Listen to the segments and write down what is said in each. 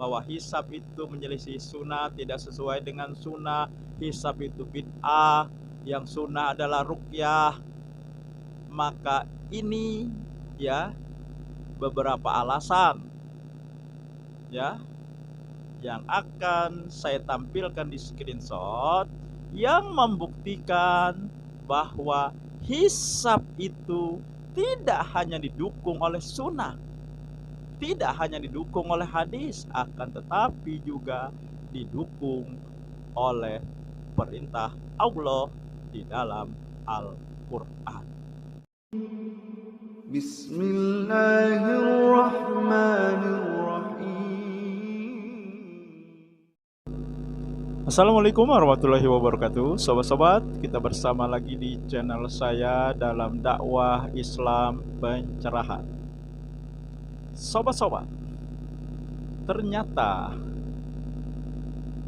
bahwa hisab itu menyelisih sunnah, tidak sesuai dengan sunnah, hisab itu bid'ah, yang sunnah adalah ruqyah. Maka ini ya beberapa alasan ya yang akan saya tampilkan di screenshot yang membuktikan bahwa hisab itu tidak hanya didukung oleh sunnah, tidak hanya didukung oleh hadis, akan tetapi juga didukung oleh perintah Allah di dalam Al-Quran. Bismillahirrahmanirrahim. Assalamualaikum warahmatullahi wabarakatuh. Sobat-sobat, kita bersama lagi di channel saya dalam dakwah Islam pencerahan. Sobat-sobat, ternyata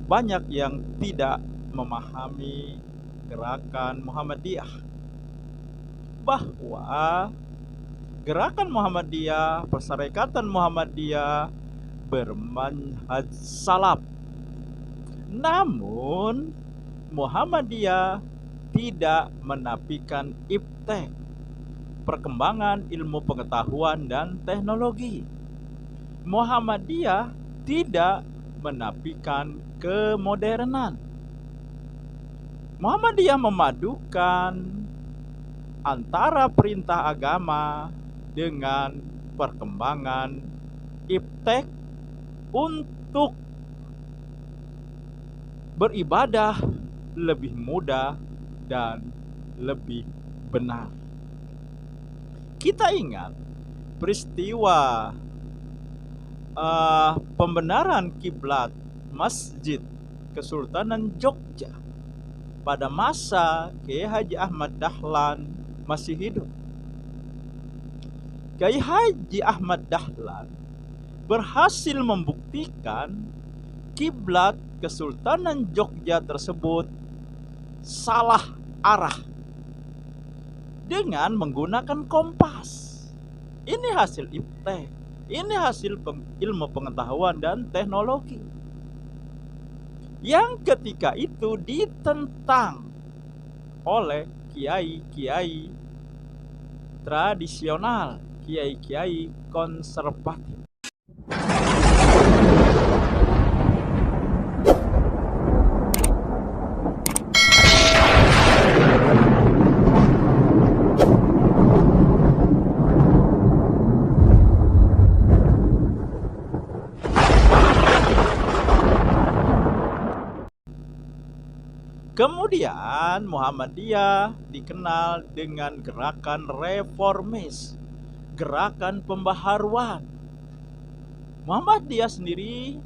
banyak yang tidak memahami gerakan Muhammadiyah, bahwa gerakan Muhammadiyah, persyarikatan Muhammadiyah bermanhaj salaf. Namun Muhammadiyah tidak menafikan iptek, perkembangan ilmu pengetahuan dan teknologi. Muhammadiyah tidak menafikan kemodernan. Muhammadiyah memadukan antara perintah agama dengan perkembangan iptek untuk beribadah lebih mudah dan lebih benar. Kita ingat peristiwa pembenaran kiblat Masjid Kesultanan Jogja pada masa Kiai Haji Ahmad Dahlan masih hidup. Kiai Haji Ahmad Dahlan berhasil membuktikan kiblat Kesultanan Jogja tersebut salah arah dengan menggunakan kompas. Ini hasil iptek, ini hasil ilmu pengetahuan dan teknologi yang ketika itu ditentang oleh kiai-kiai tradisional, kiai-kiai konservatif. Kemudian Muhammadiyah dikenal dengan gerakan reformis, gerakan pembaharuan. Muhammadiyah sendiri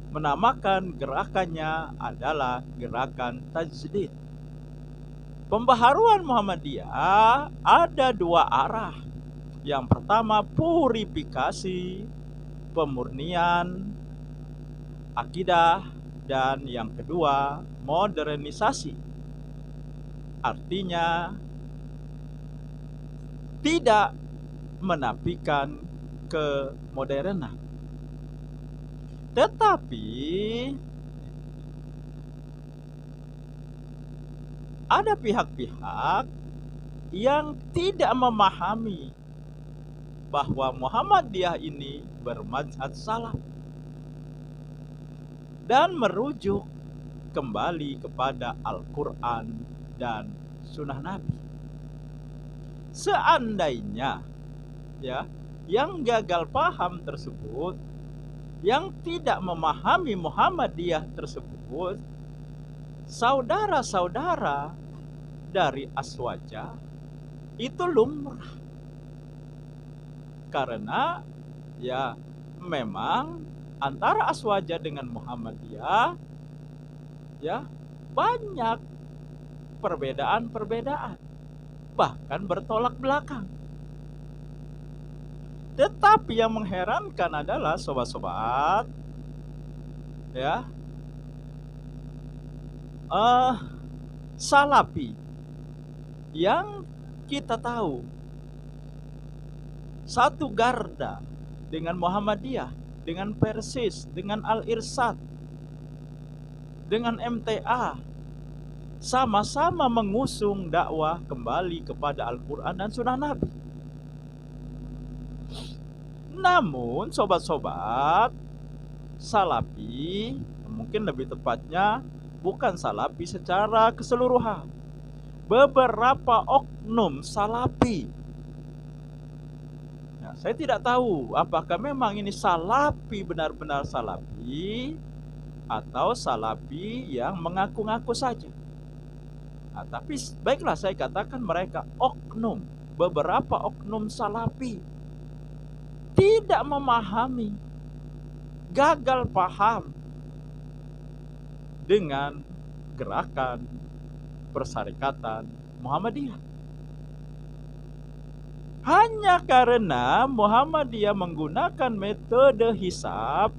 menamakan gerakannya adalah gerakan tajdid. Pembaharuan Muhammadiyah ada dua arah. Yang pertama purifikasi, pemurnian akidah, dan yang kedua modernisasi. Artinya tidak menafikan kemodernan, tetapi ada pihak-pihak yang tidak memahami bahwa Muhammadiyah ini bermanhaj salaf dan merujuk kembali kepada Al-Quran dan Sunnah Nabi. Seandainya yang gagal paham tersebut, yang tidak memahami Muhammadiyah tersebut, saudara-saudara dari Aswaja itu lumrah, karena memang antara Aswaja dengan Muhammadiyah banyak perbedaan-perbedaan, bahkan bertolak belakang. Tetapi yang mengherankan adalah sobat-sobat, Salafi yang kita tahu satu garda dengan Muhammadiyah, dengan Persis, dengan Al-Irsyad, dengan MTA, sama-sama mengusung dakwah kembali kepada Al-Quran dan Sunnah Nabi. Namun sobat-sobat, Salafi, mungkin lebih tepatnya bukan Salafi secara keseluruhan, beberapa oknum Salafi. Nah, saya tidak tahu apakah memang ini Salafi benar-benar Salafi atau Salafi yang mengaku-ngaku saja. Nah, tapi baiklah saya katakan mereka oknum, beberapa oknum Salafi tidak memahami, gagal paham dengan gerakan persyarikatan Muhammadiyah. Hanya karena Muhammadiyah menggunakan metode hisab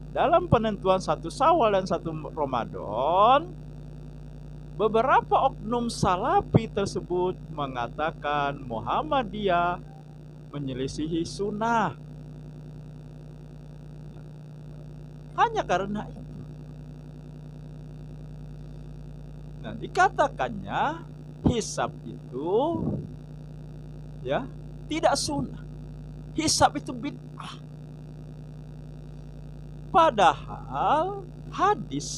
dalam penentuan 1 Syawal dan 1 Ramadan, beberapa oknum Salafi tersebut mengatakan Muhammadiyah menyelisihi sunnah. Hanya karena itu. Nah, dikatakannya hisab itu ya tidak sunnah. Hisab itu bid'ah. Padahal hadis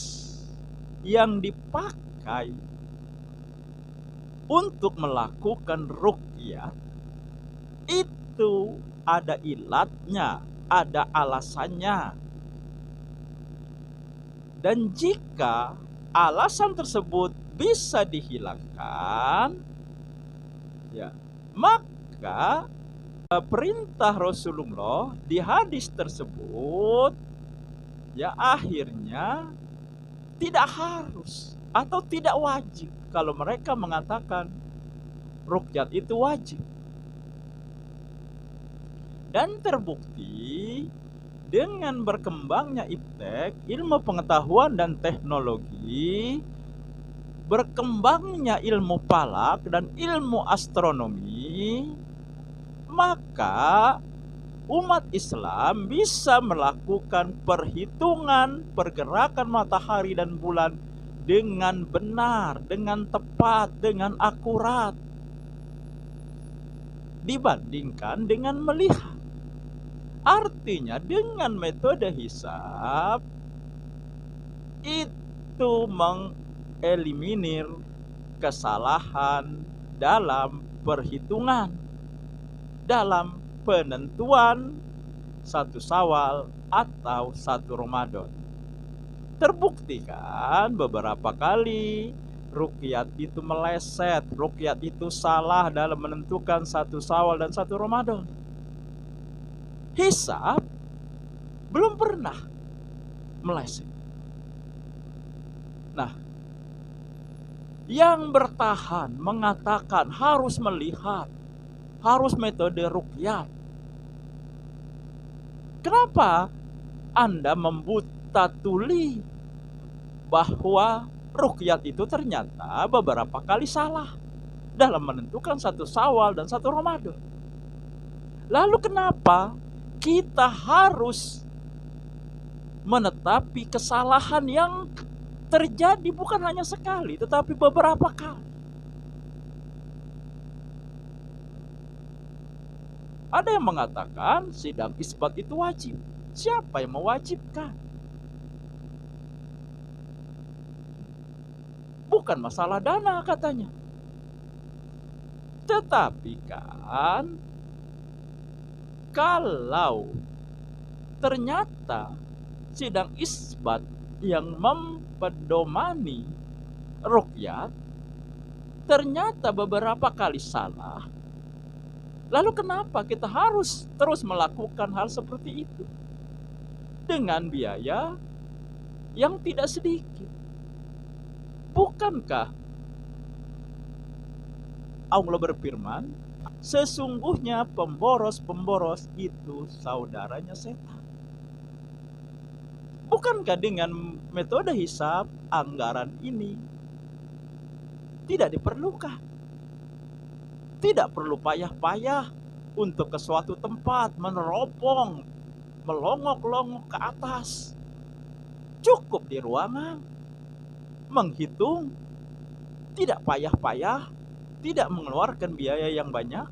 yang dipakai untuk melakukan ruqyah itu ada ilatnya, ada alasannya. Dan jika alasan tersebut bisa dihilangkan, ya, maka perintah Rasulullah di hadis tersebut ya akhirnya tidak harus atau tidak wajib kalau mereka mengatakan ruqyat itu wajib. Dan terbukti dengan berkembangnya iptek, ilmu pengetahuan dan teknologi, berkembangnya ilmu falak dan ilmu astronomi, maka umat Islam bisa melakukan perhitungan pergerakan matahari dan bulan dengan benar, dengan tepat, dengan akurat dibandingkan dengan melihat. Artinya dengan metode hisab itu mengeliminir kesalahan dalam perhitungan, dalam penentuan 1 Syawal atau 1 Ramadan. Terbukti kan beberapa kali ruqyat itu meleset, ruqyat itu salah dalam menentukan 1 Syawal dan 1 Ramadan. Hisab belum pernah meleset. Nah, yang bertahan mengatakan harus melihat, harus metode ruqyat. Kenapa Anda membuta tuli bahwa ruqyat itu ternyata beberapa kali salah dalam menentukan 1 Syawal dan 1 Ramadan? Lalu kenapa kita harus menetapi kesalahan yang terjadi bukan hanya sekali tetapi beberapa kali? Ada yang mengatakan sidang isbat itu wajib. Siapa yang mewajibkan? Bukan masalah dana katanya. Tetapi kan kalau ternyata sidang isbat yang mempedomani ruqyat ternyata beberapa kali salah, lalu kenapa kita harus terus melakukan hal seperti itu dengan biaya yang tidak sedikit? Bukankah Allah berfirman, sesungguhnya pemboros-pemboros itu saudaranya setan? Bukankah dengan metode hisab anggaran ini tidak diperlukan? Tidak perlu payah-payah untuk ke suatu tempat meneropong, melongok-longok ke atas. Cukup di ruangan, menghitung, tidak payah-payah, tidak mengeluarkan biaya yang banyak.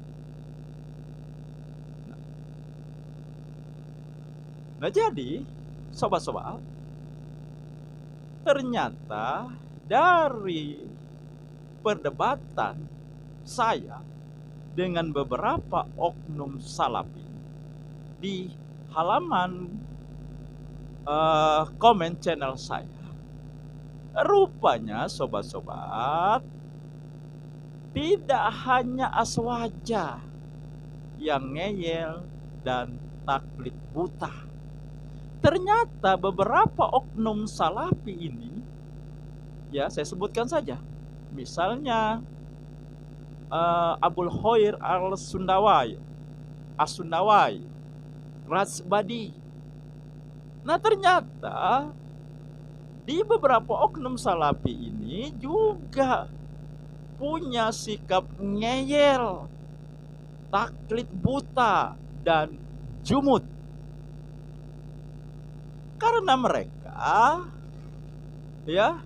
Nah jadi, sobat-sobat, ternyata dari perdebatan saya dengan beberapa oknum salafi di halaman komen channel saya, rupanya sobat-sobat, tidak hanya Aswaja yang ngeyel dan taklid buta. Ternyata beberapa oknum salafi ini, ya saya sebutkan saja, misalnya Abul Khair As-Sundawai, Razbadi. Nah ternyata di beberapa oknum salafi ini juga punya sikap ngeyel, taklid buta, dan jumud. Karena mereka ya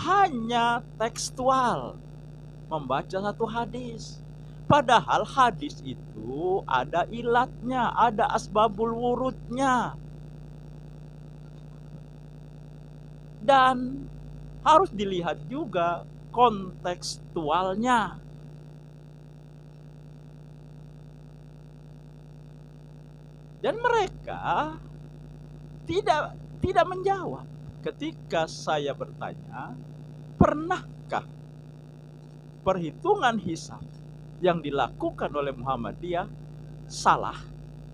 hanya tekstual membaca satu hadis. Padahal hadis itu ada ilatnya, ada asbabul wurudnya. Dan harus dilihat juga kontekstualnya. Dan mereka tidak menjawab ketika saya bertanya, pernahkah perhitungan hisab yang dilakukan oleh Muhammadiyah salah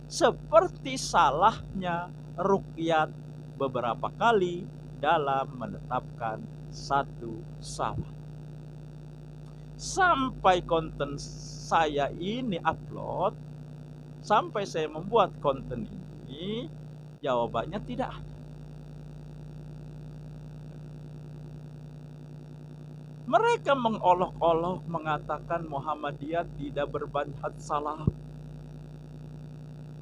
seperti salahnya ruqyat beberapa kali dalam menetapkan satu syawal. Sampai konten saya ini upload, sampai saya membuat konten ini, jawabannya tidak ada. Mereka mengolok-olok mengatakan Muhammadiyah tidak bermanhaj salaf.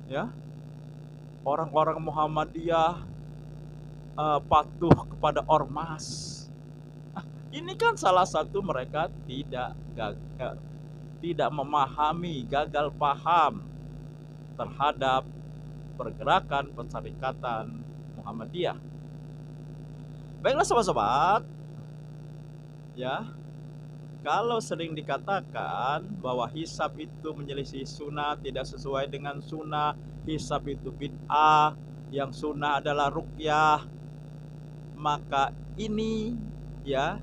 Ya, orang-orang Muhammadiyah patuh kepada ormas. Ini kan salah satu mereka tidak memahami, gagal paham terhadap pergerakan persyarikatan Muhammadiyah. Baiklah sobat-sobat, ya, kalau sering dikatakan bahwa hisab itu menyelisih sunnah, tidak sesuai dengan sunnah, hisab itu bid'ah, yang sunnah adalah ruqyah, maka ini ya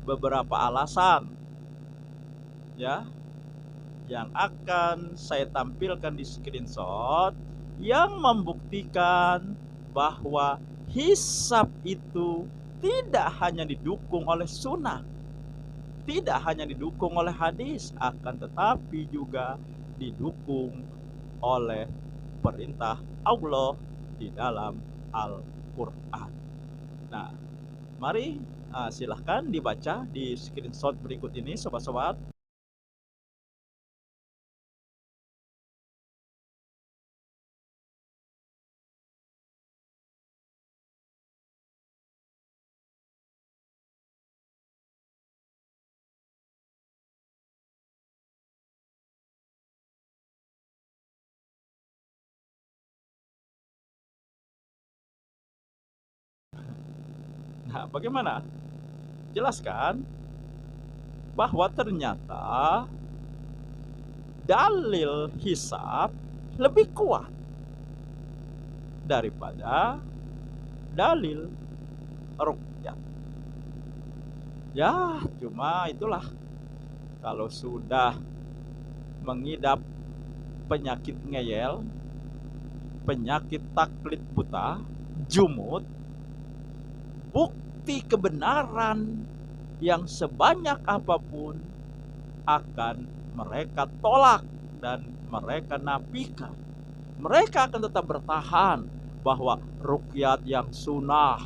beberapa alasan ya yang akan saya tampilkan di screenshot yang membuktikan bahwa hisab itu tidak hanya didukung oleh sunnah, tidak hanya didukung oleh hadis, akan tetapi juga didukung oleh perintah Allah di dalam Al-Quran. Nah, mari silahkan dibaca di screenshot berikut ini sobat-sobat. Nah, bagaimana? Jelaskan bahwa ternyata dalil hisab lebih kuat daripada dalil ruqyah. Ya, cuma itulah, kalau sudah mengidap penyakit ngeyel, penyakit taklid buta, jumud, bukti kebenaran yang sebanyak apapun akan mereka tolak dan mereka nafikan. Mereka akan tetap bertahan bahwa ruqyat yang sunnah,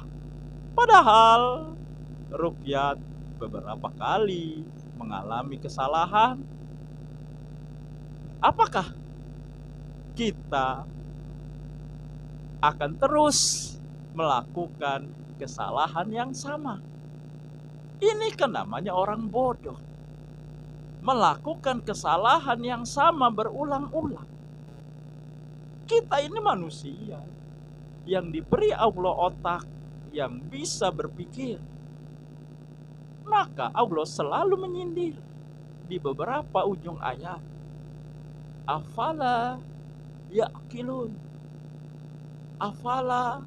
padahal ruqyat beberapa kali mengalami kesalahan. Apakah kita akan terus melakukan kesalahan yang sama. Ini kan namanya orang bodoh. Melakukan kesalahan yang sama berulang-ulang. Kita ini manusia yang diberi Allah otak yang bisa berpikir. Maka Allah selalu menyindir di beberapa ujung ayat. Afala ya'qilun, afala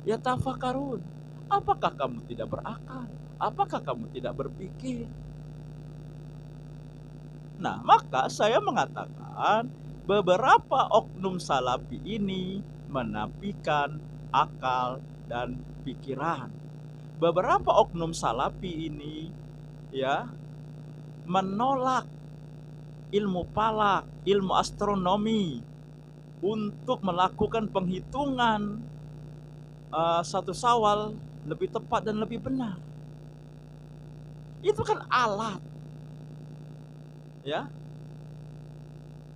yatafakarun. Apakah kamu tidak berakal? Apakah kamu tidak berpikir? Nah, maka saya mengatakan beberapa oknum salafi ini menafikan akal dan pikiran. Beberapa oknum salafi ini menolak ilmu falak, ilmu astronomi untuk melakukan penghitungan satu Syawal lebih tepat dan lebih benar. Itu kan alat,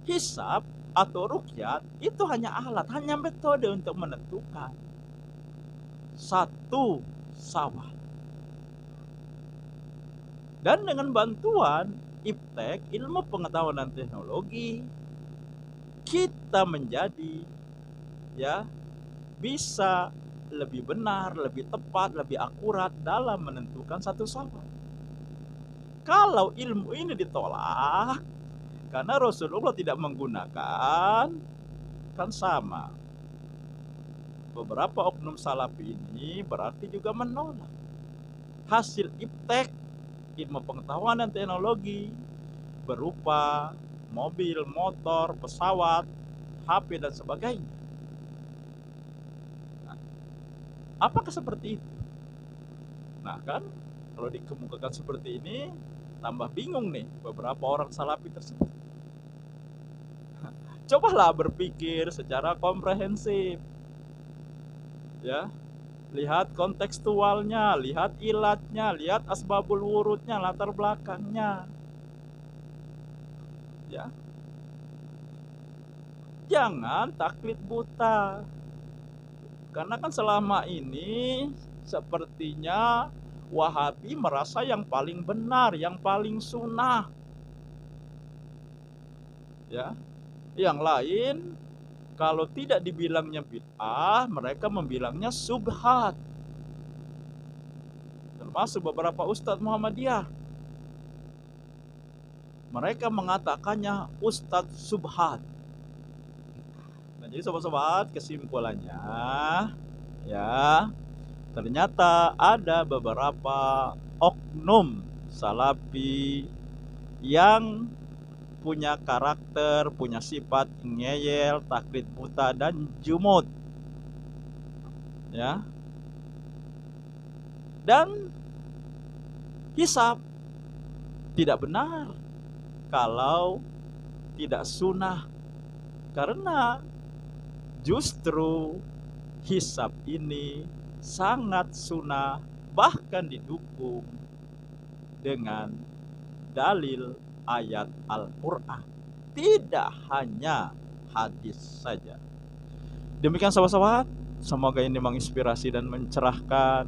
hisab atau ruqyat itu hanya alat, hanya metode untuk menentukan satu Syawal. Dan dengan bantuan iptek, ilmu pengetahuan dan teknologi, kita menjadi bisa lebih benar, lebih tepat, lebih akurat dalam menentukan satu Syawal. Kalau ilmu ini ditolak karena Rasulullah tidak menggunakan, kan sama. Beberapa oknum salafi ini berarti juga menolak hasil iptek ilmu pengetahuan dan teknologi berupa mobil, motor, pesawat, HP dan sebagainya. Nah, apakah seperti itu? Nah kan, kalau dikemukakan seperti ini, tambah bingung nih beberapa orang salafi tersebut. Cobalah berpikir secara komprehensif. Lihat kontekstualnya, lihat ilatnya, lihat asbabul wurudnya, latar belakangnya. Jangan taklid buta. Karena kan selama ini sepertinya Wahabi merasa yang paling benar, yang paling sunnah. Yang lain kalau tidak dibilangnya bid'ah, mereka membilangnya subhat. Termasuk beberapa ustadz Muhammadiyah. Mereka mengatakannya ustadz subhat. Nah, jadi sobat-sobat, kesimpulannya ternyata ada beberapa oknum salafi yang punya karakter, punya sifat ngeyel, taklid buta dan jumud. Dan hisab tidak benar kalau tidak sunnah, karena justru hisab ini sangat sunnah, bahkan didukung dengan dalil ayat Al-Quran, tidak hanya hadis saja. Demikian sahabat-sahabat, semoga ini menginspirasi dan mencerahkan.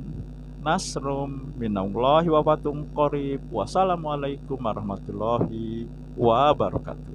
Nasrum minallahi wa fathun qarib. Wassalamualaikum warahmatullahi wabarakatuh.